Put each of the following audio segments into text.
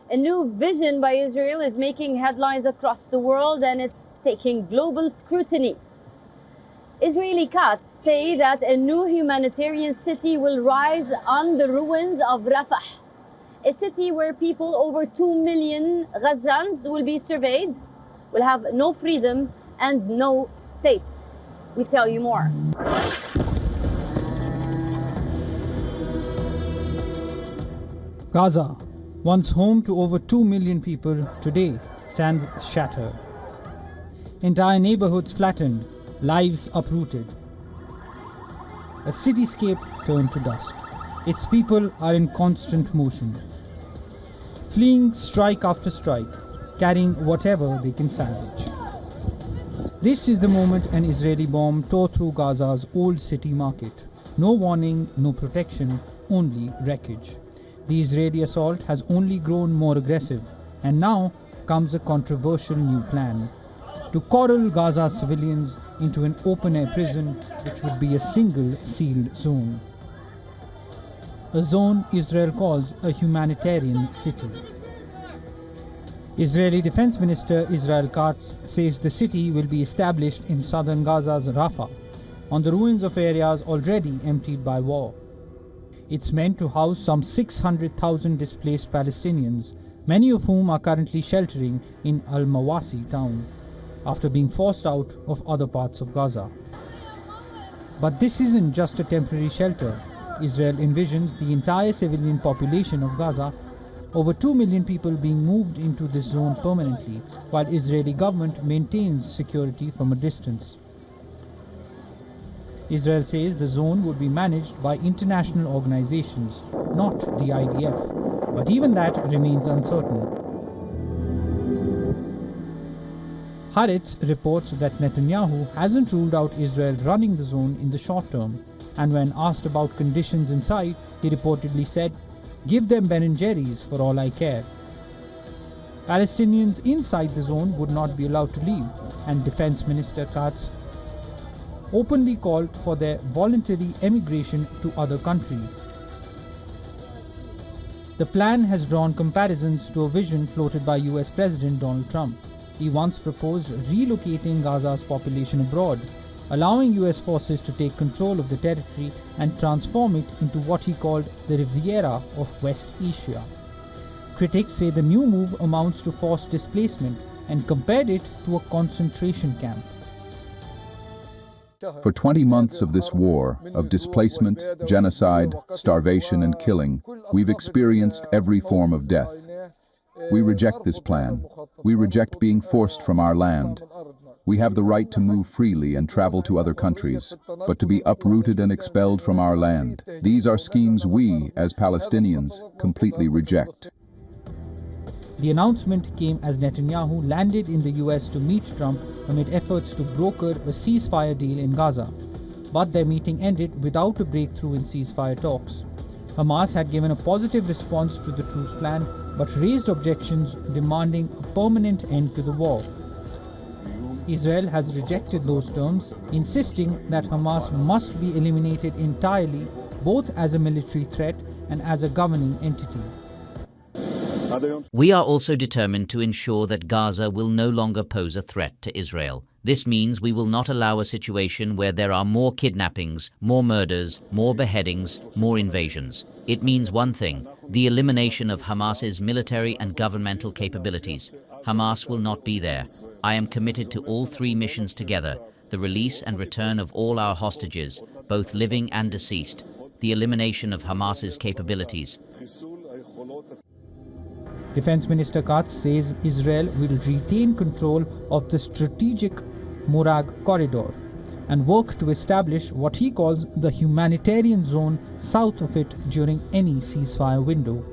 A new vision by Israel is making headlines across the world, and it's taking global scrutiny. Israeli cuts say that a new humanitarian city will rise on the ruins of Rafah, a city where people over 2 million Gazans will be surveyed, will have no freedom and no state. We tell you more. Gaza, once home to over 2 million people, today stands shattered. Entire neighborhoods flattened, lives uprooted. A cityscape turned to dust. Its people are in constant motion, fleeing strike after strike, carrying whatever they can salvage. This is the moment an Israeli bomb tore through Gaza's old city market. No warning, no protection, only wreckage. The Israeli assault has only grown more aggressive, and now comes a controversial new plan: to corral Gaza's civilians into an open-air prison which would be a single sealed zone. A zone Israel calls a humanitarian city. Israeli Defense Minister Israel Katz says the city will be established in southern Gaza's Rafah, on the ruins of areas already emptied by war. It's meant to house some 600,000 displaced Palestinians, many of whom are currently sheltering in Al-Mawasi town, after being forced out of other parts of Gaza. But this isn't just a temporary shelter. Israel envisions the entire civilian population of Gaza, over 2 million people being moved into this zone permanently, while Israeli government maintains security from a distance. Israel says the zone would be managed by international organizations, not the IDF, but even that remains uncertain. Haaretz reports that Netanyahu hasn't ruled out Israel running the zone in the short term, and when asked about conditions inside, he reportedly said, "Give them Ben & Jerry's for all I care." Palestinians inside the zone would not be allowed to leave, and Defense Minister Katz openly called for their voluntary emigration to other countries. The plan has drawn comparisons to a vision floated by US President Donald Trump. He once proposed relocating Gaza's population abroad, allowing US forces to take control of the territory and transform it into what he called the Riviera of West Asia. Critics say the new move amounts to forced displacement and compared it to a concentration camp. For 20 months of this war, of displacement, genocide, starvation and killing, we've experienced every form of death. We reject this plan. We reject being forced from our land. We have the right to move freely and travel to other countries, but to be uprooted and expelled from our land, these are schemes we, as Palestinians, completely reject. The announcement came as Netanyahu landed in the US to meet Trump amid efforts to broker a ceasefire deal in Gaza. But their meeting ended without a breakthrough in ceasefire talks. Hamas had given a positive response to the truce plan, but raised objections demanding a permanent end to the war. Israel has rejected those terms, insisting that Hamas must be eliminated entirely, both as a military threat and as a governing entity. We are also determined to ensure that Gaza will no longer pose a threat to Israel. This means we will not allow a situation where there are more kidnappings, more murders, more beheadings, more invasions. It means one thing: the elimination of Hamas's military and governmental capabilities. Hamas will not be there. I am committed to all three missions together: the release and return of all our hostages, both living and deceased, the elimination of Hamas's capabilities. Defense Minister Katz says Israel will retain control of the strategic Morag corridor and work to establish what he calls the humanitarian zone south of it during any ceasefire window.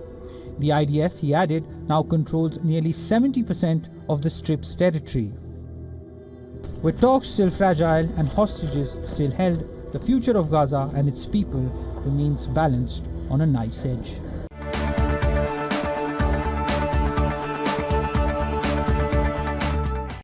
The IDF, he added, now controls nearly 70% of the Strip's territory. With talks still fragile and hostages still held, the future of Gaza and its people remains balanced on a knife's edge.